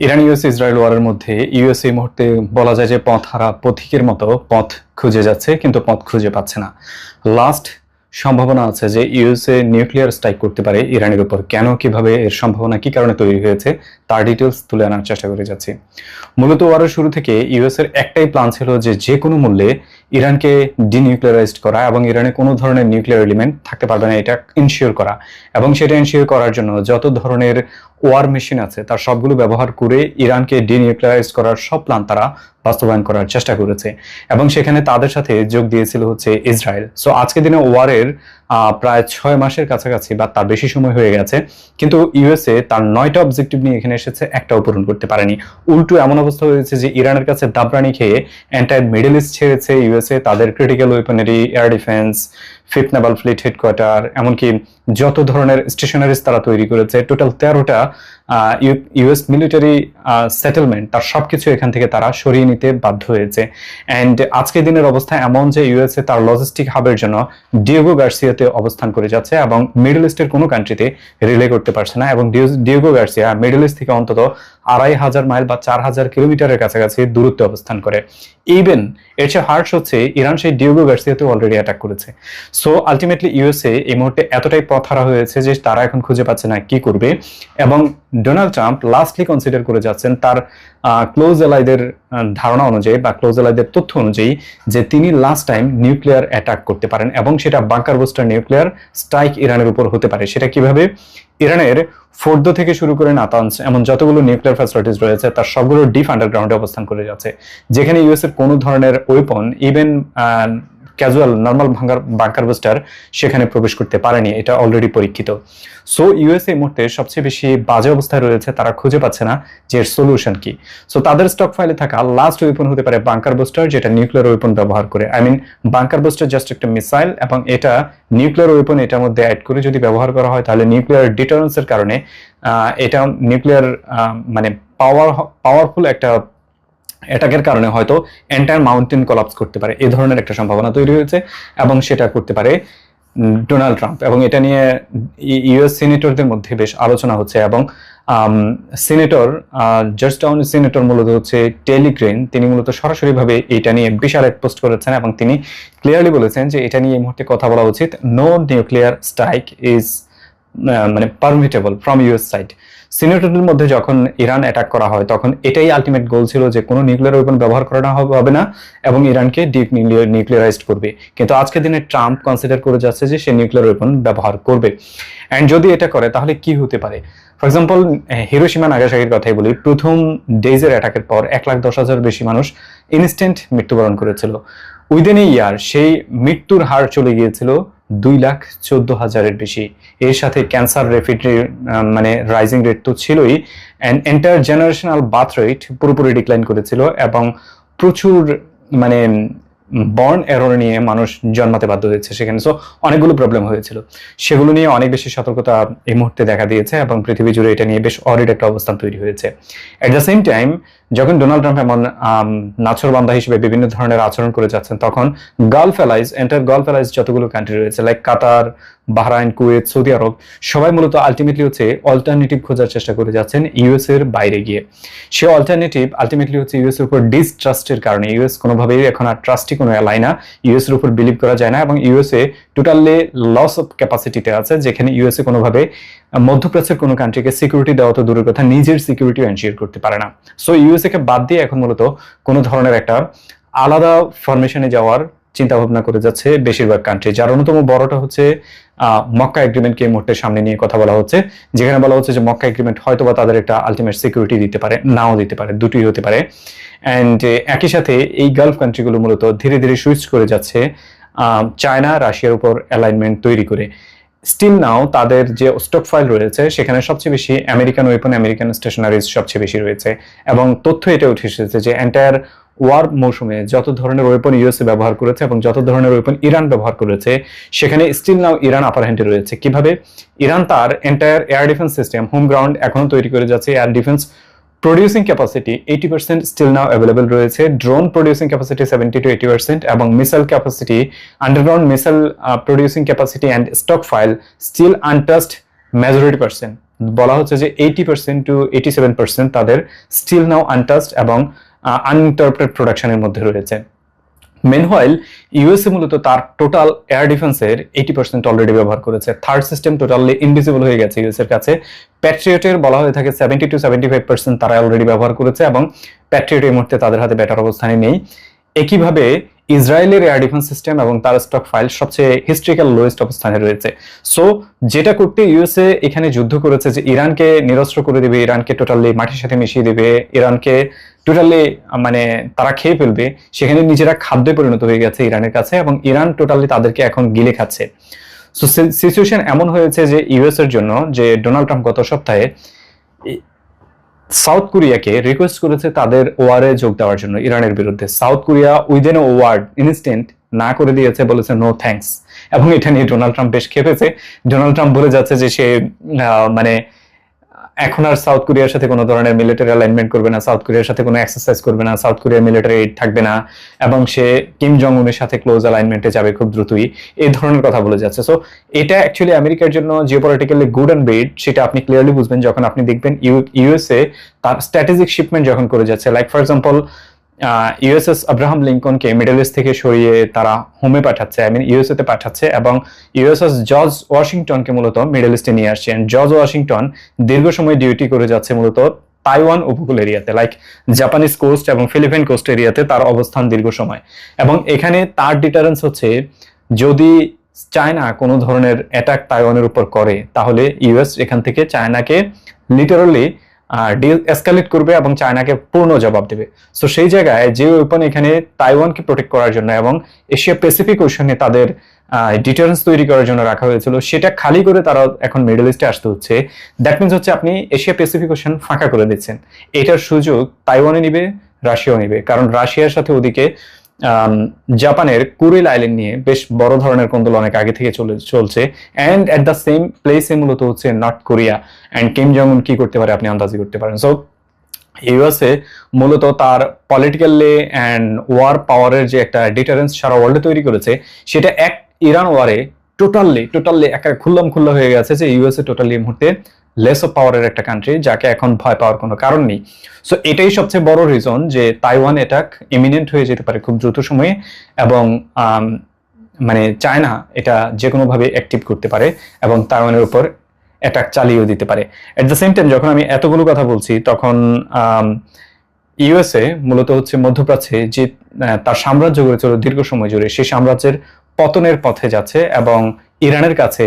Iran US Israel ওয়ারের মধ্যে US এই মুহূর্তে বলা যায় যে পথহারা পথিকের মতো পথ খুঁজে যাচ্ছে, কিন্তু পথ খুঁজে পাচ্ছে না। লাস্ট সম্ভাবনা আছে যে ইউএসএ নিউক্লিয়ার স্ট্রাইক করতে পারে ইরানের উপর। কেন, কিভাবে, এর সম্ভাবনা কি কারণে তৈরি হয়েছে তার ডিটেলস তুলে আনার চেষ্টা করে যাচ্ছি। মূলত ওয়ারের শুরু থেকে ইউএস এর একটাই প্ল্যান ছিল যে কোনো মূল্যে ইরানকে ডিনিউক্লিয়ারাইজড করা এবং ইরানে কোনো ধরনের নিউক্লিয়ার এলিমেন্ট থাকতে পারবে না এটা ইনশিওর করা, এবং সেটা ইনশিওর করার জন্য যত ধরনের ওয়ার মেশিন আছে তার সবগুলো ব্যবহার করে ইরানকে ডিনিউক্লিয়ারাইজ করার সব প্ল্যান তারা বাস্তবায়ন করার চেষ্টা করেছে, এবং সেখানে তাদের সাথে যোগ দিয়েছিল হচ্ছে ইসরায়েল। সো আজকের দিনে ওয়ারের প্রায় 6 মাসের কাছাকাছি বা তার বেশি সময় হয়ে গেছে, কিন্তু ইউএসএ তার 9টা অবজেক্টিভ নিয়ে এখানে এসেছে, একটাও পূরণ করতে পারেনি। উল্টো এমন অবস্থা হয়েছে যে ইরানের কাছে দাবরানি খেয়ে এন্টায়ার মিডল ইস্ট ছেড়েছে ইউএসএ, তাদের critical weaponry, air defence, fifth naval fleet headquarter, এমনকি যত ধরনের স্টেশনারিজ তারা তৈরি করেছে, টোটাল 13টা ইউএস মিলিটারি সেটেলমেন্ট, তার সবকিছু এখান থেকে তারা সরিয়ে নিতে বাধ্য হয়েছে। অ্যান্ড আজকের দিনের অবস্থা এমন যে ইউএসএ তার লজিস্টিক হাবের জন্য ডিয়েগো গার্সিয়াতে অবস্থান করে যাচ্ছে এবং মিডল ইস্টের কোনো কান্ট্রিতে রিলে করতে পারছে না, এবং ডিয়েগো গার্সিয়া মিডল ইস্ট থেকে অন্তত 2500 মাইল বা 4000 কিলোমিটারের কাছাকাছি দূরত্বে অবস্থান করে। ইভেন এর চেয়ে হার্শ হচ্ছে ইরান সেই ডিয়েগো গার্সিয়াতে অলরেডি অ্যাটাক করেছে। সো আলটিমেটলি ইউএসএ এই মুহূর্তে এতটাই পথহারা হয়েছে যে তারা এখন খুঁজে পাচ্ছে না কি করবে, এবং ডোনাল্ড ট্রাম্প লাস্টলি কনসিডার করে যাচ্ছেন তার ক্লোজ এলাইদের ধারণা অনুযায়ী বা ক্লোজ এলাইদের তথ্য অনুযায়ী যে তিনি লাস্ট টাইম নিউক্লিয়ার অ্যাটাক করতে পারেন, এবং সেটা বাংকার বুস্টার নিউক্লিয়ার স্ট্রাইক ইরানের উপর হতে পারে। সেটা কিভাবে? ইরানের ফোর্দো থেকে শুরু করে নাতানজ এমন যতগুলো নিউক্লিয়ার ফ্যাসিলিটিস রয়েছে তার সবগুলো ডিপ আন্ডারগ্রাউন্ডে অবস্থান করে যাচ্ছে, যেখানে ইউএস এর কোনো ধরনের weapon, even casual normal bunker booster সেখানে প্রবেশ করতে পারেনি, এটা অলরেডি পরীক্ষিত। সো ইউএস এই মুহূর্তে সবচেয়ে বেশি বাজে অবস্থায় রয়েছে, তারা খুঁজে পাচ্ছে না যে এর সলিউশন কি। সো তাদের স্টক ফাইলে থাকা লাস্ট ওয়েপন হতে পারে বাংকার বুস্টার, যেটা নিউক্লিয়ার ওয়েপন ব্যবহার করে। বাংকার বুস্টার জাস্ট একটা মিসাইল, এবং এটা নিউক্লিয়ার ওয়েপন এটার মধ্যে অ্যাড করে যদি ব্যবহার করা হয় তাহলে নিউক্লিয়ার ডিটারেন্সের কারণে এটা নিউক্লিয়ার পাওয়ারফুল একটা অ্যাটাকের কারণে হয়তো এন্টায়ার মাউন্টেন কোলাপস করতে পারে, এই ধরনের একটা সম্ভাবনা তৈরি হয়েছে, এবং সেটা করতে পারে ডোনাল্ড ট্রাম্প। এবং এটা নিয়ে ইউএস সিনেটরদের মধ্যে বেশ আলোচনা হচ্ছে, এবং সিনেটর জর্জটাউন সিনেটর মূলত হচ্ছে টেলি গ্রিন, তিনি মূলত সরাসরিভাবে এটা নিয়ে বিশাল এক পোস্ট করেছেন, এবং তিনি ক্লিয়ারলি বলেছেন যে এটা নিয়ে এই মুহূর্তে কথা বলা উচিত। No nuclear strike is permittable from US side. সিনেটরদের মধ্যে যখন ইরান অ্যাটাক করা হয় তখন এটাই আলটিমেট গোল ছিল যে কোনো নিউক্লিয়ার ওয়েপন ব্যবহার করা হবে না এবং ইরানকে নিউক্লিয়ারাইজড করবে। কিন্তু আজকের দিনে ট্রাম্প কনসিডার করে যাচ্ছে যে সে নিউক্লিয়ার ওয়েপন ব্যবহার করবে। অ্যান্ড যদি এটা করে তাহলে কি হতে পারে? ফর এক্সাম্পল হিরোশিমা নাগাসাকির কথাই বলি, প্রথম ডেজের অ্যাটাকের পর 1,10,000 বেশি মানুষ ইনস্ট্যান্ট মৃত্যুবরণ করেছিল। উইদিন এ ইয়ার সেই মৃত্যুর হার চলে গিয়েছিল 2,14,000-এর বেশি। এর সাথে ক্যান্সার রাইজিং রেট তো ছিলই, and entire generational birth rate পুরোপুরি ডিক্লাইন করেছিল, এবং প্রচুর বর্ন এরর নিয়ে মানুষ জন্মাতে বাধ্য হয়েছে সেখানে। সো অনেকগুলো প্রবলেম হয়েছিল, সেগুলো নিয়ে অনেক বেশি সতর্কতা এই মুহূর্তে দেখা দিয়েছে, এবং পৃথিবী জুড়ে এটা নিয়ে বেশ অরিড একটা অবস্থান তৈরি হয়েছে। এট দ্য সেম টাইম যখন ডোনাল্ড ট্রাম্প এমন নাছোড়বান্দা হিসেবে বিভিন্ন ধরনের আচরণ করে যাচ্ছেন, তখন গালফ অ্যালাইজ, গালফ অ্যালাইজ যতগুলো কান্ট্রি রয়েছে লাইক কাতার, বাহরাইন, কুয়েত, সৌদি আরব, সবাই মূলত আলটিমেটলি হচ্ছে অল্টারনেটিভ খোঁজার চেষ্টা করে যাচ্ছেন ইউএস এর বাইরে গিয়ে। সে অল্টারনেটিভ আলটিমেটলি হচ্ছে ইউএস এর উপর ডিসট্রাস্টের কারণে। ইউএস কোনোভাবেই এখন আর ট্রাস্টি কোনো এলাই না, ইউএস এর উপর বিলিভ করা যায় না, এবং ইউএসএ টোটালি লস অফ ক্যাপাসিটিতে আছে, যেখানে ইউএসএ কোনোভাবে মধ্যপ্রাচ্যের কোনো কান্ট্রিকে সিকিউরিটি দেওয়া তো দূরের কথা, নিজের সিকিউরিটি এনশিওর করতে পারে না। সো ইউএসএ কে বাদ দিয়ে এখন মূলত কোনো ধরনের একটা আলাদা ফরমেশনে যাওয়ার চিন্তা ভাবনা করে যাচ্ছে বেশিরভাগ কান্ট্রি, যার অন্যতম বড়টা হচ্ছে মক্কা এগ্রিমেন্টকে এই মুহূর্তে সামনে নিয়ে কথা বলা হচ্ছে, যেখানে বলা হচ্ছে যে মক্কা এগ্রিমেন্ট হয়তোবা তাদের একটা আলটিমেট সিকিউরিটি দিতে পারে, নাও দিতে পারে, দুটোই হতে পারে। অ্যান্ড একই সাথে এই গালফ কান্ট্রিগুলো মূলত ধীরে ধীরে সুইচ করে যাচ্ছে চায়না, রাশিয়ার উপর অ্যালাইনমেন্ট তৈরি করে। স্টিল নাও তাদের যে স্টক ফাইল রয়েছে সেখানে সবচেয়ে বেশি আমেরিকান ওয়েপন, আমেরিকান স্টেশনারিজ সবচেয়ে বেশি রয়েছে, এবং তথ্য এটা উঠে এসেছে যে এন্টায়ার ওয়ার মৌসুমে যত ধরনের ওয়েপন ইউএসএ ব্যবহার করেছে এবং যত ধরনের ওয়েপন ইরান ব্যবহার করেছে, সেখানে স্টিল নাও ইরান আপার হ্যান্ডে রয়েছে। কিভাবে? ইরান তার entire air defence system, home ground এখনো তৈরি করে যাচ্ছে। Air defence producing capacity 80% still now available রয়েছে, ড্রোন প্রডিউসিং ক্যাপাসিটি 70 to 80%, এবং missile capacity, underground missile producing capacity and stockpile still untouched majority percent. বলা হচ্ছে যে 80% to 87% তাদের স্টিল নাও আনটাচড এবং আনইন্টারাপ্টেড প্রোডাকশনের মধ্যে রয়েছে। মেনহোয়াইল ইউএসএ মূলত তার টোটাল এয়ার ডিফেন্সের 80% অলরেডি ব্যবহার করেছে। থার্ড সিস্টেম টোটালি ইনভিজিবল হয়ে গেছে ইউএস এর কাছে। প্যাট্রিয়টের বলা হয়ে থাকে 70 to 75% তারা অলরেডি ব্যবহার করেছে এবং প্যাট্রিয়ট এই মুহূর্তে তাদের হাতে ব্যাটার অবস্থানে নেই। একইভাবে ইসরায়েলের এয়ার ডিফেন্স সিস্টেম এবং তার স্টক ফাইল সবচেয়ে হিস্ট্রিক্যাল লোয়েস্ট অবস্থানে রয়েছে। সো যেটা করতে ইউএসএ এখানে যুদ্ধ করেছে যে ইরানকে নিরস্ত্র করে দিবে, ইরানকে টোটালি মাটির সাথে মিশিয়ে দিবে, ইরানকে টোটালি মানে তারা খেয়ে ফেলবে, সেখানে নিজেরা খাদ্যে পরিণত হয়ে গেছে ইরানের কাছে এবং ইরান টোটালি তাদেরকে এখন গিলে খাচ্ছে। সো সিচুয়েশন এমন হয়েছে যে ইউএস এর জন্য যে ডোনাল্ড ট্রাম্প গত সপ্তাহে সাউথ কোরিয়াকে রিকোয়েস্ট করেছে তাদের ওয়ারে যোগ দেওয়ার জন্য ইরানের বিরুদ্ধে। South Korea within a word instant না করে দিয়েছে, বলেছে নো থ্যাঙ্কস। এবং এটা নিয়ে ডোনাল্ড ট্রাম্প বেশ খেপেছে। ডোনাল্ড ট্রাম্প বলে যাচ্ছে যে সে মানে এখন আর সাউথ কোরিয়ার সাথে কোনো ধরনের মিলিটারি অ্যালাইনমেন্ট করবে না, সাউথ কোরিয়ার সাথে কোনো এক্সারসাইজ করবে না, সাউথ কোরিয়ার মিলিটারি এইড থাকবে না এবং সে কিম জং উনের সাথে ক্লোজ অ্যালাইনমেন্টে যাবে খুব দ্রুতই, এই ধরনের কথা বলে যাচ্ছে। সো এটা অ্যাকচুয়ালি আমেরিকার জন্য জিওপলিটিক্যালি গুড অ্যান্ড বেড সেটা আপনি ক্লিয়ারলি বুঝবেন যখন আপনি দেখবেন ইউএসএ তার স্ট্র্যাটেজিক শিপমেন্ট যখন করে যাচ্ছে। Like for example USS Abraham লিঙ্কনকে মিডল ইস্ট থেকে সরিয়ে তারা হোমে পাঠাচ্ছে, ইউএসএ তে পাঠাচ্ছে এবং ইউএসএস জর্জ ওয়াশিংটনকে মূলত মিডল ইস্টে নিয়ে আসছে। জর্জ ওয়াশিংটন দীর্ঘ সময় ডিউটি করে যাচ্ছে মূলত তাইওয়ান উপকূল এরিয়াতে, লাইক জাপানিজ কোস্ট এবং ফিলিপাইন কোস্ট এরিয়াতে তার অবস্থান দীর্ঘ সময়। এবং এখানে তার ডিটারেন্স হচ্ছে যদি চায়না কোনো ধরনের অ্যাটাক তাইওয়ানের উপর করে তাহলে ইউএস এখান থেকে চায়নাকে লিটারালি এসকালেট করবে এবং চায়নাকে পূর্ণ জবাব দেবে। সো সেই জায়গায় যে ওয়েপন এখানে তাইওয়ানকে প্রোটেক্ট করার জন্য এবং এশিয়া প্যাসিফিক ওশনে তাদের ডিটারেন্স তৈরি করার জন্য রাখা হয়েছিল, সেটা খালি করে তারা এখন মিডল ইস্টে আসতে হচ্ছে। দ্যাট মিনস হচ্ছে আপনি এশিয়া প্যাসিফিক ওশন ফাঁকা করে দিচ্ছেন। এটার সুযোগ তাইওয়ানে নিবে, রাশিয়াও নিবে, কারণ রাশিয়ার সাথে ওদিকে জাপানের কুরিল আইল্যান্ড নিয়ে বেশ বড় ধরনের কোন্দল অনেক আগে থেকে চলছে। অ্যান্ড এট দ্য সেম প্লেসে মূলত হচ্ছে North Korea and Kim Jong Un কি করতে পারে আপনি আন্দাজি করতে পারেন। সো ইউএসএ মূলত তার পলিটিক্যালি অ্যান্ড ওয়ার পাওয়ারের যে একটা ডিটারেন্স সারা ওয়ার্ল্ডে তৈরি করেছে, সেটা এক ইরান ওয়ারে টোটালি একটা খুল্লা হয়ে গেছে যে ইউএসএ টোটালি এই মুহূর্তে লেস অফ পাওয়ারের একটা কান্ট্রি, যাকে এখন ভয় পাওয়ার কোনো কারণ নেই। সো এটাই সবচেয়ে বড় রিজন যে তাইওয়ান অ্যাটাক ইমিনেন্ট হয়ে যেতে পারে খুব দ্রুত সময়ে এবং মানে চায়না এটা যে কোনোভাবে অ্যাক্টিভ করতে পারে এবং তাইওয়ানের উপর অ্যাটাক চালিয়েও দিতে পারে। এট দ্য সেম টাইম যখন আমি এতগুলো কথা বলছি তখন ইউএসএ মূলত হচ্ছে মধ্যপ্রাচ্যে যে তার সাম্রাজ্য গড়েছিল দীর্ঘ সময় জুড়ে, সেই সাম্রাজ্যের পতনের পথে যাচ্ছে এবং ইরানের কাছে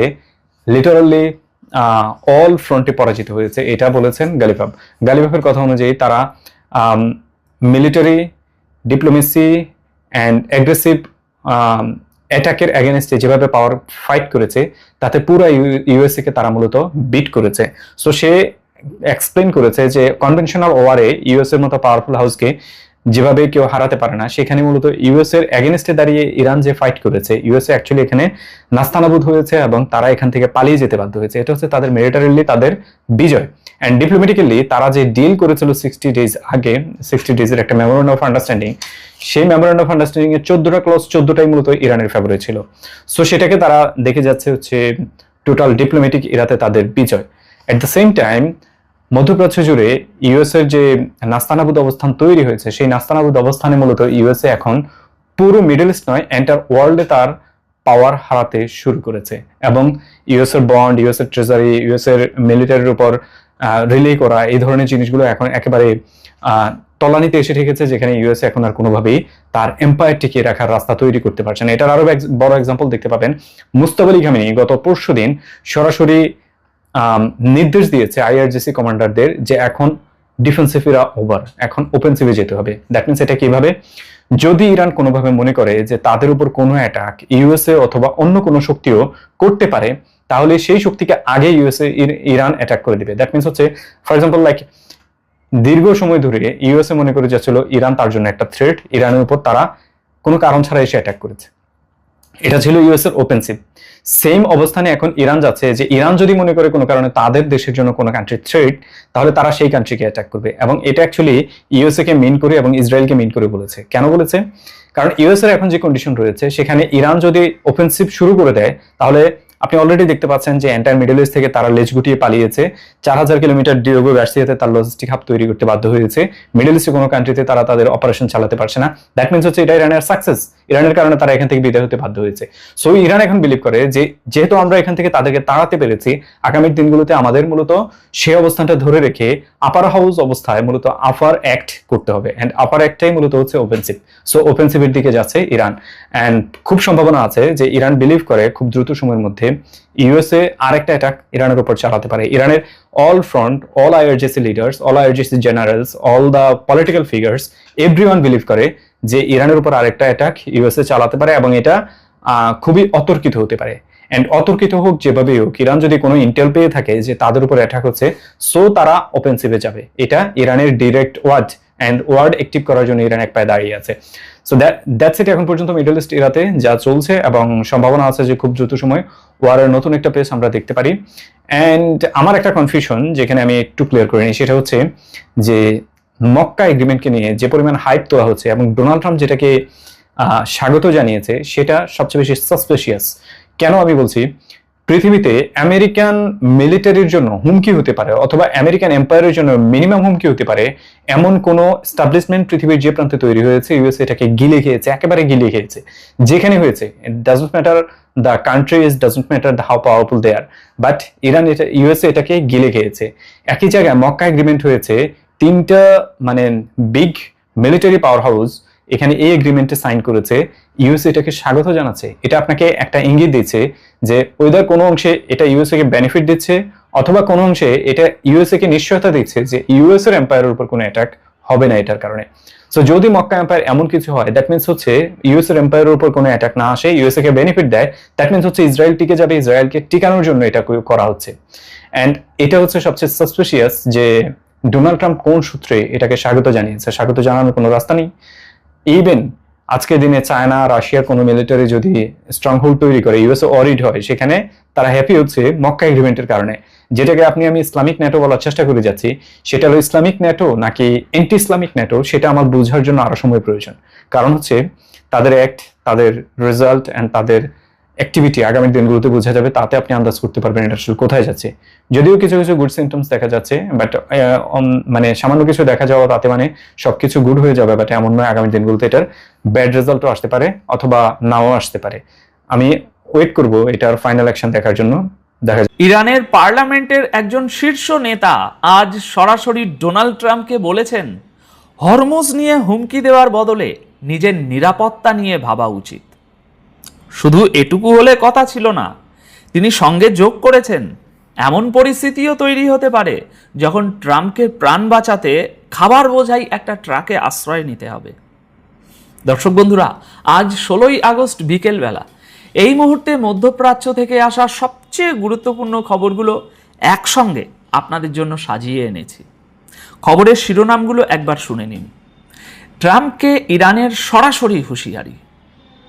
লিটারালি অল ফ্রন্টে পরাজিত হয়েছে, এটা বলেছেন গালিভাভ। গালিভাভের কথা অনুযায়ী তারা মিলিটারি ডিপ্লোমেসি অ্যান্ড অ্যাগ্রেসিভ অ্যাটাকের এগেনস্টে যেভাবে পাওয়ার ফাইট করেছে তাতে পুরো ইউএসএ কে তারা মূলত বিট করেছে। সো সে এক্সপ্লেন করেছে যে কনভেনশনাল ওয়ারে ইউএস এর মতো পাওয়ারফুল হাউসকে যেভাবে কেউ হারাতে পারে না, সেখানে মূলত ইউএস এর এগেনস্টে দাঁড়িয়ে ইরান যে ফাইট করেছে, ইউএসএ অ্যাকচুয়ালি এখানে নাস্তানাবুদ হয়েছে এবং তারা এখান থেকে পালিয়ে যেতে বাধ্য হয়েছে। এটা হচ্ছে তাদের মিলিটারিলি তাদের বিজয়। অ্যান্ড ডিপ্লোম্যাটিক্যালি তারা যে ডিল করেছিল 60 ডেজ আগে, 60 ডেজের একটা মেমোরেন্ডাম অফ আন্ডারস্ট্যান্ডিং, সেই মেমোরেন্ডাম অফ আন্ডারস্ট্যান্ডিং এর 14টা ক্লজ 14টাই মূলত ইরানের ফেভারে ছিল। সো সেটাকে তারা দেখে যাচ্ছে হচ্ছে টোটাল ডিপ্লোম্যাটিক ইরাতে তাদের বিজয়। এট দ্য সেম টাইম মধ্যপ্রাচ্য জুড়ে ইউএস এর যে নাস্তানাবুদ অবস্থান তৈরি হয়েছে, সেই নাস্তানাবুদ অবস্থানে মূলত ইউএসএ এখন পুরো মিডল ইস্ট নয় এন্টার ওয়ার্ল্ডে তার পাওয়ার হারাতে শুরু করেছে এবং ইউএস এর বন্ড, ইউএস এর ট্রেজারি, ইউএস এর মিলিটারির উপর রিলে করা, এই ধরনের জিনিসগুলো এখন একেবারে তলানিতে এসে ঠেকেছে, যেখানে ইউএস এখন আর কোনোভাবেই তার এম্পায়ার টিকিয়ে রাখার রাস্তা তৈরি করতে পারছে না। এটার আরো বড় এক্সাম্পল দেখতে পাবেন, মুস্তাফা আলী খামেনি গত পরশুদিন সরাসরি নির্দেশ দিয়েছে আইআরজিসি কমান্ডারদের যে এখন ডিফেন্সিভ এরা ওভার, এখন ওপেন্সিভে যেতে হবে। দ্যাট মিনস এটা কিভাবে, যদি ইরান কোনোভাবে মনে করে যে তাদের উপর কোনো অ্যাটাক ইউএসএ অথবা অন্য কোনো শক্তিও করতে পারে, তাহলে সেই শক্তিকে আগে ইরান অ্যাটাক করে দিবে। দ্যাট মিনস হচ্ছে ফর এক্সাম্পল লাইক দীর্ঘ সময় ধরে ইউএসএ মনে করে যাচ্ছিল ইরান তার জন্য একটা থ্রেট, ইরানের উপর তারা কোনো কারণ ছাড়া এসে অ্যাটাক করেছে, এটা ছিল ইউএস এর ওপেন্সিভ। সেম অবস্থানে এখন ইরান যাচ্ছে যে ইরান যদি মনে করে কোনো কারণে তাদের দেশের জন্য কোনো কান্ট্রি থ্রেট, তাহলে তারা সেই কান্ট্রিকে অ্যাটাক করবে। এবং এটা অ্যাকচুয়ালি ইউএসএ কে মিন করে এবং ইসরায়েলকে মিন করে বলেছে। কেন বলেছে? কারণ ইউএস এর এখন যে কন্ডিশন রয়েছে, সেখানে ইরান যদি ওফেন্সিভ শুরু করে দেয় তাহলে আপনি অলরেডি দেখতে পাচ্ছেন যে এন্টায়ার মিডল ইস্ট থেকে তারা লেজ গুটিয়ে পালিয়েছে। 4000 কিলোমিটার ডিয়েগো গার্সিয়াতে তার লজিস্টিক হাব তৈরি করতে বাধ্য হয়েছে। মিডল ইস্টের কোনো কান্ট্রিতে তারা তাদের অপারেশন চালাতে পারছে না। দ্যাট মিনস হচ্ছে এটা ইরানের সাকসেস, ইরানের কারণে তারা এখান থেকে বিদায় হতে বাধ্য হয়েছে। সো ইরান এখন বিলিভ করে যে যেহেতু আমরা এখান থেকে তাদেরকে তাড়াতে পেরেছি, আগামী দিনগুলোতে আমাদের মূলত সেই অবস্থানটা ধরে রেখে আপার হাউস অবস্থায় মূলত আপার অ্যাক্ট করতে হবে। এন্ড আপার অ্যাক্টটাই মূলত হচ্ছে অফেন্সিভ। সো অফেন্সিভের দিকে যাচ্ছে ইরান। এন্ড খুব সম্ভাবনা আছে যে ইরান বিলিভ করে খুব দ্রুত সময়ের মধ্যে ইউএসএ আরেকটা অ্যাটাক ইরানের উপর চালাতে পারে। ইরানের all front, all IRGC leaders, all IRGC generals, all the political figures, everyone believe করে যে ইরানের উপর আরেকটা অ্যাটাক ইউএসএ চালাতে পারে এবং এটা খুবই অতর্কিত হতে পারে। এন্ড অতর্কিত হোক যেভাবেই হোক, ইরান যদি কোনো ইন্টেল পেয়ে থাকে যে তাদের উপর অ্যাটাক হচ্ছে, সো তারা অফেন্সিভে যাবে। এটা ইরানের direct word, and word active করার জন্য ইরান এক পায়ে দাঁড়িয়ে আছে। সো দ্যাটস ইট এখন পর্যন্ত মিডল ইস্ট এরাতে যা চলছে, এবং সম্ভাবনা আছে যে খুব দ্রুত সময় ওয়ারের নতুন একটা পেজ আমরা দেখতে পারি। এন্ড আমার একটা কনফিউশন যেখানে আমি একটু ক্লিয়ার করে নিই, সেটা হচ্ছে যে মক্কা এগ্রিমেন্টকে নিয়ে যে পরিমাণ হাইপ তোলা হচ্ছে এবং ডোনাল্ড ট্রাম্প যেটাকে স্বাগত জানিয়েছে, সেটা সবচেয়ে বেশি সাসপিশিয়াস। কেন আমি বলছি, পৃথিবীতে আমেরিকান মিলিটারির জন্য হুমকি হতে পারে অথবা আমেরিকান এম্পায়ারের জন্য মিনিমাম হুমকি হতে পারে এমন কোন এস্টাবলিশমেন্ট পৃথিবীর যে প্রান্তে তৈরি হয়েছে, ইউএসএ এটাকে গিলে খেয়েছে, একেবারে গিলে খেয়েছে। যেখানে হয়েছে, it doesn't matter the countries, doesn't matter how powerful they are, but Iran এটা, ইউএসএ এটাকে গিলে খেয়েছে। একই জায়গায় মক্কা এগ্রিমেন্ট হয়েছে, তিনটা মানে বিগ মিলিটারি পাওয়ার হাউস এখানে এই এগ্রিমেন্টে সাইন করেছে। ইউএসএ এটাকে স্বাগত জানাচ্ছে। এটা আপনাকে একটা ইঙ্গিত দিচ্ছে যে ওইদার কোনো অংশে এটা ইউএসএ কে বেনিফিট দিচ্ছে, অথবা কোনো অংশে এটা ইউএসএ কে নিশ্চয়তা দিচ্ছে যে ইউএস এর এম্পায়ারের উপর কোনো অ্যাটাক হবে না এটার কারণে। সো যদি মক্কা এম্পায়ার এমন কিছু হয়, দ্যাট মিনস হচ্ছে ইউএস এর এম্পায়ারের উপর কোনো অ্যাটাক না আসে, ইউএসএ কে বেনিফিট দেয়, দ্যাট মিনস হচ্ছে ইসরায়েল টিকে যাবে, ইসরায়েলকে টিকানোর জন্য এটা করা হচ্ছে। এন্ড এটা হচ্ছে সবচেয়ে সাসপিশিয়াস যে ডোনাল্ড ট্রাম্প কোন সূত্রে এটাকে স্বাগত জানিয়েছে। স্বাগত জানানোর কোনো রাস্তা নেই। ইভেন আজকের দিনে চায়না, রাশিয়ার কোনো মিলিটারি যদি স্ট্রং হোল্ড তৈরি করে, ইউএসএ অরিড হয়, সেখানে তারা হ্যাপি হচ্ছে মক্কা এগ্রিমেন্টের কারণে। যেটাকে আমি ইসলামিক ন্যাটো বলার চেষ্টা করে যাচ্ছি, সেটা হলো ইসলামিক ন্যাটো নাকি এন্টি ইসলামিক ন্যাটো, সেটা আমার বোঝার জন্য আরো সময় প্রয়োজন। কারণ হচ্ছে তাদের অ্যাক্ট, তাদের রেজাল্ট এন্ড তাদের অ্যাক্টিভিটি আগামী দিনগুলোতে বোঝা যাবে, তাতে আপনি আন্দাজ করতে পারবেন এটা আসলে কোথায় যাচ্ছে। যদিও কিছু কিছু গুড সিমটমস দেখা যাচ্ছে, বাট মানে সামান্য কিছু দেখা যাওয়া তাতে মানে সবকিছু গুড হয়ে যাবে, বাট এমন নয়। আগামী দিনগুলোতে এটার ব্যাড রেজাল্টও আসতে পারে অথবা নাও আসতে পারে। আমি ওয়েট করব এটার ফাইনাল অ্যাকশন দেখার জন্য। দেখা যাবে। ইরানের পার্লামেন্টের একজন শীর্ষ নেতা আজ সরাসরি ডোনাল্ড ট্রাম্পকে বলেছেন, হরমুজ নিয়ে হুমকি দেওয়ার বদলে নিজের নিরাপত্তা নিয়ে ভাবা উচিত। শুধু এটুকু হলে কথা ছিল না, তিনি সঙ্গে যোগ করেছেন, এমন পরিস্থিতিও তৈরি হতে পারে যখন ট্রাম্পকে প্রাণ বাঁচাতে খাবার বোঝাই একটা ট্রাকে আশ্রয় নিতে হবে। দর্শক বন্ধুরা, আজ 16ই আগস্ট বিকেলবেলা এই মুহূর্তে মধ্যপ্রাচ্য থেকে আসা সবচেয়ে গুরুত্বপূর্ণ খবরগুলো একসঙ্গে আপনাদের জন্য সাজিয়ে এনেছি। খবরের শিরোনামগুলো একবার শুনে নিন। ট্রাম্পকে ইরানের সরাসরি হুঁশিয়ারি,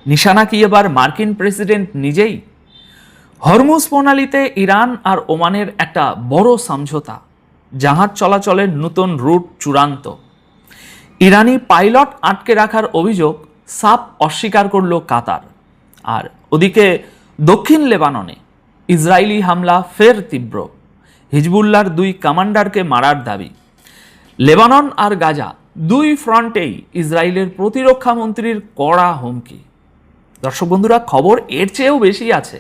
নিশানা কি এবার মার্কিন প্রেসিডেন্ট নিজেই? হরমুজ প্রণালীতে ইরান আর ওমানের একটা বড় সমঝোতা, জাহাজ চলাচলের নতুন রুট চূড়ান্ত। ইরানি পাইলট আটকে রাখার অভিযোগ সাফ অস্বীকার করল কাতার। আর ওদিকে দক্ষিণ লেবাননে ইসরায়েলি হামলা ফের তীব্র, হিজবুল্লাহর 2 কমান্ডারকে মারার দাবি। লেবানন আর গাজা দুই ফ্রন্টেই ইসরায়েলের প্রতিরক্ষা মন্ত্রীর কড়া হুমকি। দর্শক বন্ধুরা, খবর এর চেয়েও বেশি আছে,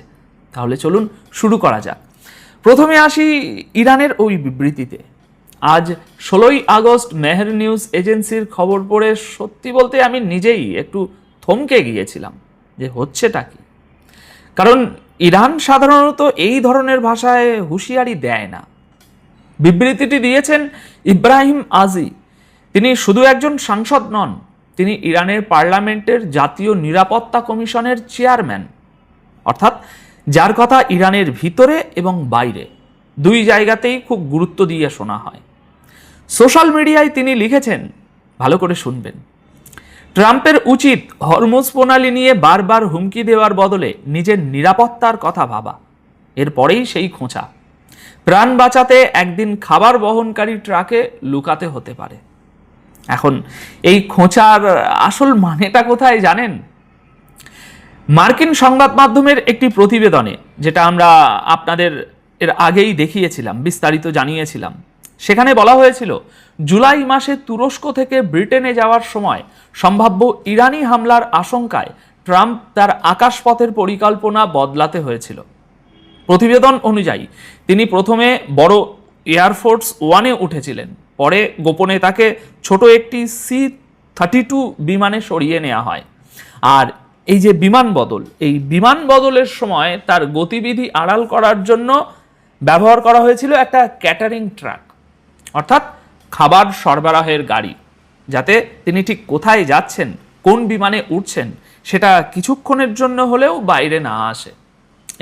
তাহলে চলুন শুরু করা যাক। প্রথমে আসি ইরানের ওই বিবৃতিতে। আজ 16ই আগস্ট মেহের নিউজ এজেন্সির খবর পড়ে সত্যি বলতে আমি নিজেই একটু থমকে গিয়েছিলাম যে হচ্ছেটা কি। কারণ ইরান সাধারণত এই ধরনের ভাষায় হুঁশিয়ারি দেয় না। বিবৃতিটি দিয়েছেন ইব্রাহিম আজি। তিনি শুধু একজন সাংসদ নন, তিনি ইরানের পার্লামেন্টের জাতীয় নিরাপত্তা কমিশনের চেয়ারম্যান, অর্থাৎ যার কথা ইরানের ভিতরে এবং বাইরে দুই জায়গাতেই খুব গুরুত্ব দিয়ে শোনা হয়। সোশ্যাল মিডিয়ায় তিনি লিখেছেন, ভালো করে শুনবেন, ট্রাম্পের উচিত হরমুজ প্রণালী নিয়ে বারবার হুমকি দেওয়ার বদলে নিজের নিরাপত্তার কথা ভাবা। এরপরেই সেই খোঁচা, প্রাণ বাঁচাতে একদিন খাবার বহনকারী ট্রাকে লুকাতে হতে পারে। এখন এই খোঁচার আসল মানেটা কোথায় জানেন? মার্কিন সংবাদ মাধ্যমের একটি প্রতিবেদনে, যেটা আমরা আপনাদের এর আগেই দেখিয়েছিলাম, বিস্তারিত জানিয়েছিলাম, সেখানে বলা হয়েছিল জুলাই মাসে তুরস্ক থেকে ব্রিটেনে যাওয়ার সময় সম্ভাব্য ইরানি হামলার আশঙ্কায় ট্রাম্প তার আকাশপথের পরিকল্পনা বদলাতে হয়েছিল। প্রতিবেদন অনুযায়ী তিনি প্রথমে বড় এয়ারফোর্স ওয়ানে উঠেছিলেন, পরে গোপনে তাকে ছোট একটি C-32 বিমানে সরিয়ে নেওয়া হয়। আর এই যে বিমান বদল, এই বিমান বদলের সময় তার গতিবিধি আড়াল করার জন্য ব্যবহার করা হয়েছিল একটা ক্যাটারিং ট্রাক, অর্থাৎ খাবার সরবরাহের গাড়ি, যাতে তিনি ঠিক কোথায় যাচ্ছেন, কোন বিমানে উঠছেন, সেটা কিছুক্ষণের জন্য হলেও বাইরে না আসে।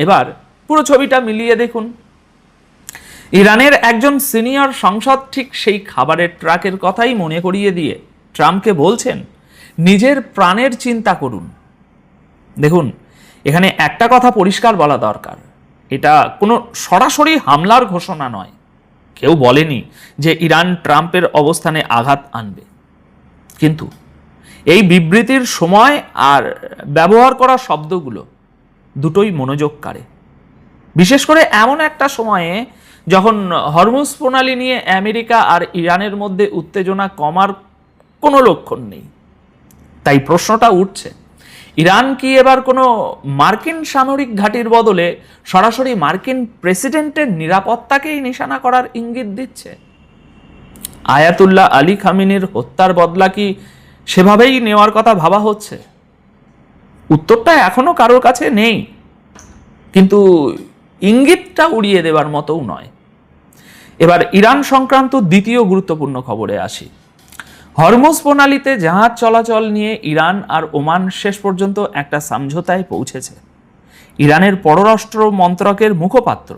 এবার পুরো ছবিটা মিলিয়ে দেখুন। ইরানের একজন সিনিয়র সংসদ ঠিক সেই খাবারের ট্রাকের কথাই মনে করিয়ে দিয়ে ট্রাম্পকে বলছেন, নিজের প্রাণের চিন্তা করুন। দেখুন, এখানে একটা কথা পরিষ্কার বলা দরকার, এটা কোনো সরাসরি হামলার ঘোষণা নয়। কেউ বলেনি যে ইরান ট্রাম্পের অবস্থানে আঘাত আনবে, কিন্তু এই বিবৃতির সময় আর ব্যবহার করা শব্দগুলো দুটোই মনোযোগ কাড়ে। বিশেষ করে এমন একটা সময়ে যখন হরমুজ প্রণালী নিয়ে আমেরিকা আর ইরানের মধ্যে উত্তেজনা কমার কোনো লক্ষণ নেই। তাই প্রশ্নটা উঠছে, ইরান কি এবার কোনো মার্কিন সামরিক ঘাঁটির বদলে সরাসরি মার্কিন প্রেসিডেন্টের নিরাপত্তাকেই নিশানা করার ইঙ্গিত দিচ্ছে? আয়াতুল্লাহ আলী খামেনির হত্যার বদলা কি সেভাবেই নেওয়ার কথা ভাবা হচ্ছে? উত্তরটা এখনো কারোর কাছে নেই, কিন্তু ইঙ্গিতটা উড়িয়ে দেবার মতোও নয়। এবার ইরান সংক্রান্ত দ্বিতীয় গুরুত্বপূর্ণ খবরে আসি। হরমুজ প্রণালীতে জাহাজ চলাচল নিয়ে ইরান আর ওমান শেষ পর্যন্ত একটা সমঝোতায় পৌঁছেছে। ইরানের পররাষ্ট্র মন্ত্রকের মুখপাত্র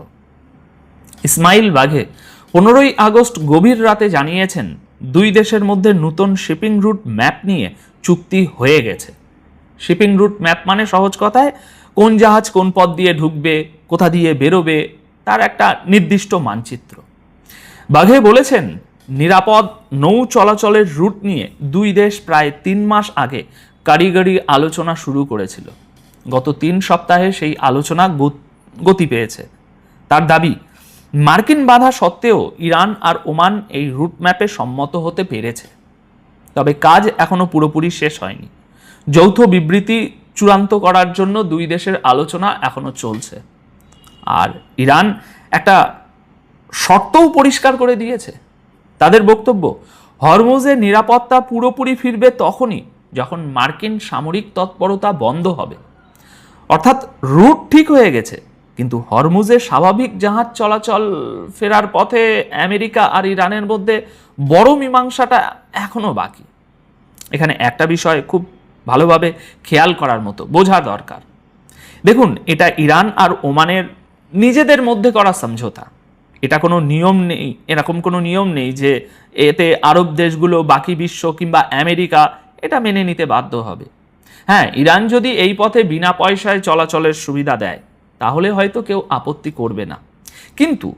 ইসমাইল বাঘে 15ই আগস্ট গভীর রাতে জানিয়েছেন, দুই দেশের মধ্যে নতুন শিপিং রুট ম্যাপ নিয়ে চুক্তি হয়ে গেছে। শিপিং রুট ম্যাপ মানে সহজ কথায় কোন জাহাজ কোন পথ দিয়ে ঢুকবে, কোথা দিয়ে বেরোবে, তার একটা নির্দিষ্ট মানচিত্র। বাঘে বলেছেন, নিরাপদ নৌ চলাচলের রুট নিয়ে দুই দেশ প্রায় 3 মাস আগে কারিগরি আলোচনা শুরু করেছিল। গত 3 সপ্তাহে সেই আলোচনা গতি পেয়েছে। তার দাবি, মার্কিন বাধা সত্ত্বেও ইরান আর ওমান এই রুট ম্যাপে সম্মত হতে পেরেছে। তবে কাজ এখনো পুরোপুরি শেষ হয়নি। যৌথ বিবৃতি চূড়ান্ত করার জন্য দুই দেশের আলোচনা এখনো চলছে। আর ইরান একটা শর্তও পরিষ্কার করে দিয়েছে। তাদের বক্তব্য, হরমুজের নিরাপত্তা পুরোপুরি ফিরবে তখনই যখন মার্কিন সামরিক তৎপরতা বন্ধ হবে। অর্থাৎ রুট ঠিক হয়ে গেছে, কিন্তু হরমুজের স্বাভাবিক জাহাজ চলাচল ফেরার পথে আমেরিকা আর ইরানের মধ্যে বড় মীমাংসাটা এখনো বাকি। এখানে একটা বিষয় খুব ভালোভাবে খেয়াল করার মতো, বোঝা দরকার। দেখুন, এটা ইরান আর ওমানের নিজেদের মধ্যে করা সমঝোতা। এটা কোনো নিয়ম নেই, এরকম কোনো নিয়ম নেই যে এতে আরব দেশগুলো, বাকি বিশ্ব কিংবা আমেরিকা এটা মেনে নিতে বাধ্য হবে। হ্যাঁ, ইরান যদি এই পথে বিনা পয়সায় চলাচলের সুবিধা দেয় তাহলে হয়তো কেউ আপত্তি করবে না, কিন্তু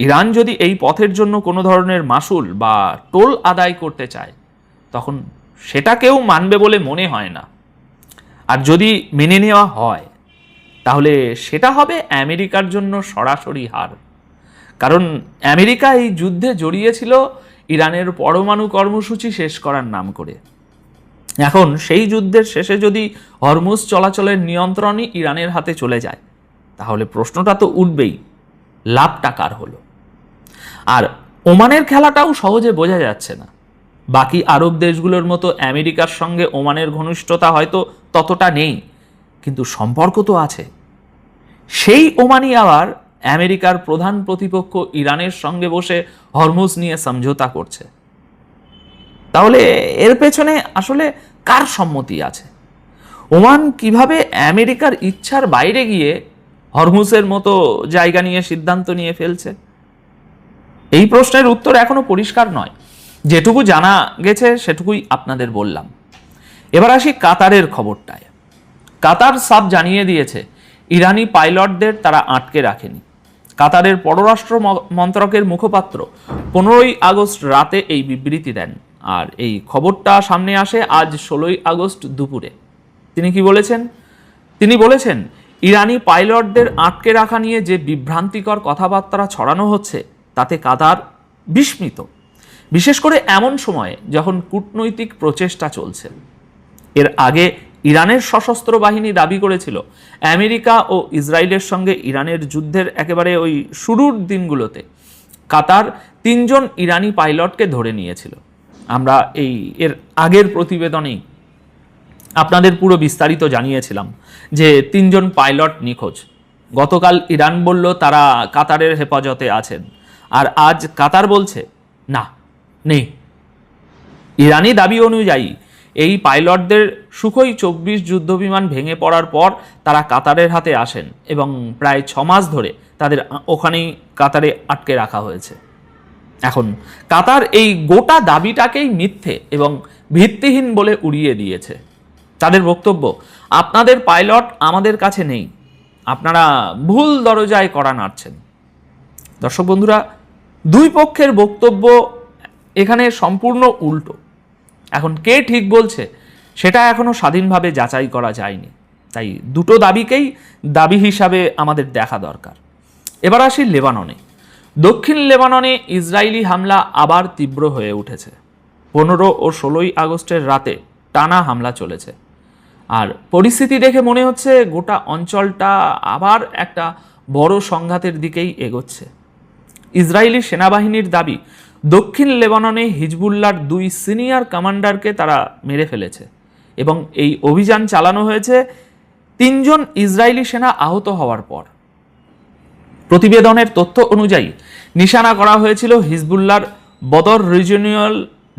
ইরান যদি এই পথের জন্য কোনো ধরনের মাসুল বা টোল আদায় করতে চায় তখন সেটা কেউ মানবে বলে মনে হয় না। আর যদি মেনে নেওয়া হয় তাহলে সেটা হবে আমেরিকার জন্য সরাসরি হার। কারণ আমেরিকা এই যুদ্ধে জড়িয়েছিল ইরানের পরমাণু কর্মসূচি শেষ করার নাম করে। এখন সেই যুদ্ধের শেষে যদি হরমুজ চলাচলের নিয়ন্ত্রণই ইরানের হাতে চলে যায় তাহলে প্রশ্নটা তো উঠবেই, লাভটা কার হলো? আর ওমানের খেলাটাও সহজে বোঝা যাচ্ছে না। বাকি আরব দেশগুলোর মতো আমেরিকার সঙ্গে ওমানের ঘনিষ্ঠতা হয়তো ততটা নেই, কিন্তু সম্পর্ক তো আছে। সেই ওমানি আবার আমেরিকার প্রধান প্রতিপক্ষ ইরানের সঙ্গে বসে হরমুজ নিয়ে সমঝোতা করছে। তাহলে এর পেছনে আসলে কার সম্মতি আছে? ওমান কিভাবে আমেরিকার ইচ্ছার বাইরে গিয়ে হরমুজের মতো জায়গা নিয়ে সিদ্ধান্ত নিয়ে ফেলছে? এই প্রশ্নের উত্তর এখনো পরিষ্কার নয়। যেটুকু জানা গেছে সেটুকুই আপনাদের বললাম। এবার আসি কাতারের খবরটায়। কাতার সাফ জানিয়ে দিয়েছে ইরানি পাইলটদের তারা আটকে রাখেনি। কাতারের পররাষ্ট্র মন্ত্রকের মুখপাত্র 15ই আগস্ট রাতে এই বিবৃতি দেন, আর এই খবরটা সামনে আসে আজ 16ই আগস্ট দুপুরে। তিনি কি বলেছেন? তিনি বলেছেন, ইরানি পাইলটদের আটকে রাখা নিয়ে যে বিভ্রান্তিকর কথাবার্তা ছড়ানো হচ্ছে তাতে কাতার বিস্মিত, বিশেষ করে এমন সময়ে যখন কূটনৈতিক প্রচেষ্টা চলছে। এর আগে ইরানের সশস্ত্র বাহিনী দাবি করেছিল আমেরিকা ও ইসরায়েলের সঙ্গে ইরানের যুদ্ধের একেবারে ওই শুরুর দিনগুলোতে কাতার 3 জন ইরানি পাইলটকে ধরে নিয়েছিল। আমরা এর আগের প্রতিবেদনেই আপনাদের পুরো বিস্তারিত জানিয়েছিলাম যে 3 জন পাইলট নিখোঁজ। গতকাল ইরান বলল তারা কাতারের হেফাজতে আছেন, আর আজ কাতার বলছে না, নেই। ইরানি দাবি অনুযায়ী এই পাইলটদের সুখোই 24 যুদ্ধবিমান ভেঙে পড়ার পর তারা কাতারের হাতে আসেন এবং প্রায় 6 মাস ধরে তাদের ওখানেই কাতারে আটকে রাখা হয়েছে। এখন কাতার এই গোটা দাবিটাকেই মিথ্যে এবং ভিত্তিহীন বলে উড়িয়ে দিয়েছে। তাদের বক্তব্য, আপনাদের পাইলট আমাদের কাছে নেই, আপনারা ভুল দরজায় কড়া নাড়ছেন। দর্শক বন্ধুরা, দুই পক্ষের বক্তব্য এখানে সম্পূর্ণ উল্টো। এখন কে ঠিক বলছে সেটা এখনো স্বাধীনভাবে যাচাই করা যায়নি, তাই দুটো দাবিকেই দাবি হিসাবে আমাদের দেখা দরকার। এবার আসি লেবাননে। দক্ষিণ লেবাননে ইসরায়েলি হামলা আবার তীব্র হয়ে উঠেছে। 15 ও 16 আগস্টের রাতে টানা হামলা চলেছে, আর পরিস্থিতি দেখে মনে হচ্ছে গোটা অঞ্চলটা আবার একটা বড় সংঘাতের দিকেই এগোচ্ছে। ইসরায়েলি সেনাবাহিনীর দাবি, দক্ষিণ লেবাননে হিজবুল্লাহর 2 সিনিয়র কমান্ডারকে তারা মেরে ফেলেছে এবং এই অভিযান চালানো হয়েছে 3 জন ইসরায়েলি সেনা আহত হওয়ার পর। প্রতিবেদনের তথ্য অনুযায়ী নিশানা করা হয়েছিল হিজবুল্লাহর বদর রিজিওনাল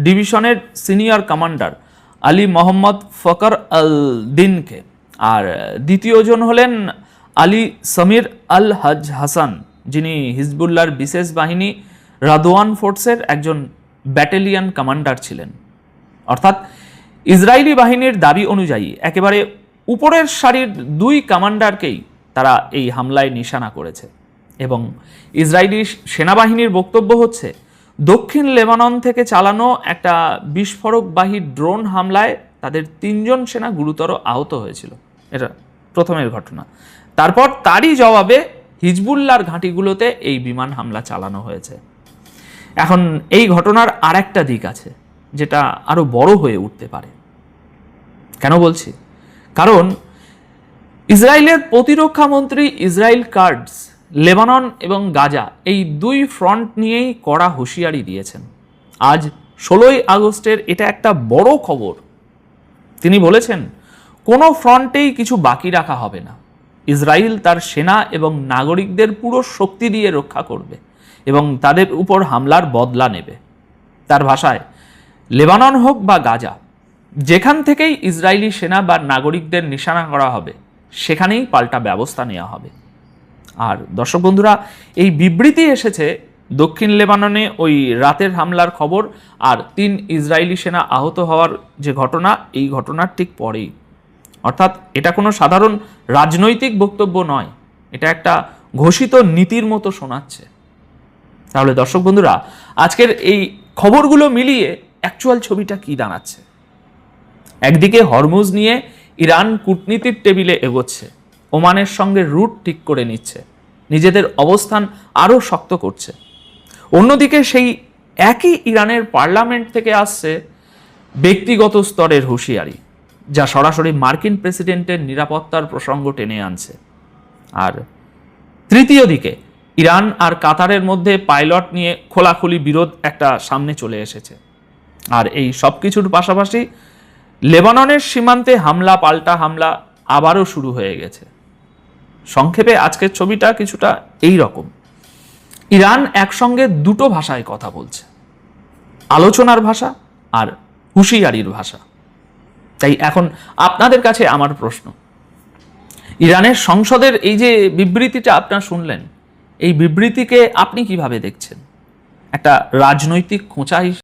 ডিভিশনের senior commander Ali Mohammad Fakhr al দিনকে, আর দ্বিতীয়জন হলেন আলী সমীর আল হজ হাসান, যিনি হিজবুল্লাহর বিশেষ বাহিনী রাদওয়ান ফোর্সের একজন ব্যাটালিয়ন কমান্ডার ছিলেন। অর্থাৎ ইসরায়েলি বাহিনীর দাবি অনুযায়ী একেবারে উপরের সারির 2 কমান্ডারকেই তারা এই হামলায় নিশানা করেছে এবং ইসরায়েলি সেনাবাহিনীর বক্তব্য হচ্ছে দক্ষিণ লেবানন থেকে চালানো একটা বিস্ফোরকবাহী ড্রোন হামলায় তাদের 3 জন সেনা গুরুতর আহত হয়েছিল। এটা প্রথমের ঘটনা। তারপর তারই জবাবে হিজবুল্লাহর ঘাঁটিগুলোতে এই বিমান হামলা চালানো হয়েছে। এখন এই ঘটনার আরেকটা দিক আছে যেটা আরো বড় হয়ে উঠতে পারে। কেন বলছি? কারণ ইসরায়েলের প্রতিরক্ষা মন্ত্রী ইসরায়েল কাটজ লেবানন এবং গাজা এই 2 ফ্রন্ট নিয়েই কড়া হুঁশিয়ারি দিয়েছেন। আজ 16 আগস্টের এটা একটা বড় খবর। তিনি বলেছেন, কোনো ফ্রন্টেই কিছু বাকি রাখা হবে না। ইসরায়েল তার সেনা এবং নাগরিকদের পুরো শক্তি দিয়ে রক্ষা করবে এবং তাদের উপর হামলার বদলা নেবে। তার ভাষায়, লেবানন হোক বা গাজা, যেখান থেকেই ইসরায়েলি সেনা বা নাগরিকদের নিশানা করা হবে সেখানেই পাল্টা ব্যবস্থা নেওয়া হবে। আর দর্শক বন্ধুরা, এই বিবৃতি এসেছে দক্ষিণ লেবাননে ওই রাতের হামলার খবর আর 3 ইসরায়েলি সেনা আহত হওয়ার যে ঘটনা, এই ঘটনার ঠিক পরেই। অর্থাৎ এটা কোনো সাধারণ রাজনৈতিক বক্তব্য নয়, এটা একটা ঘোষিত নীতির মতো শোনাচ্ছে। তাহলে দর্শক বন্ধুরা, আজকের এই খবরগুলো মিলিয়ে অ্যাকচুয়াল ছবিটা কি দাঁড়াচ্ছে? একদিকে হরমুজ নিয়ে ইরান কূটনীতির টেবিলে এগোচ্ছে, ওমানের সঙ্গে রুট ঠিক করে নিচ্ছে, নিজেদের অবস্থান আরও শক্ত করছে। অন্যদিকে সেই একই ইরানের পার্লামেন্ট থেকে আসছে ব্যক্তিগত স্তরের হুঁশিয়ারি, যা সরাসরি মার্কিন প্রেসিডেন্টের নিরাপত্তার প্রসঙ্গ টেনে আনছে। আর তৃতীয় দিকে ইরান আর কাতারের মধ্যে পাইলট নিয়ে খোলাখুলি বিরোধ একটা সামনে চলে এসেছে। আর এই সব কিছুর পাশাপাশি লেবাননের সীমান্তে হামলা পাল্টা হামলা আবারও শুরু হয়ে গেছে। সংক্ষেপে আজকের ছবিটা কিছুটা এই রকম। ইরান একসঙ্গে 2টো ভাষায় কথা বলছে, আলোচনার ভাষা আর হুঁশিয়ারির ভাষা। তাই এখন আপনাদের কাছে আমার প্রশ্ন, ইরানের সংসদের এই যে বিবৃতিটা আপনারা শুনলেন, এই বিবৃতিকে আপনি কিভাবে দেখছেন? একটা রাজনৈতিক খোঁচা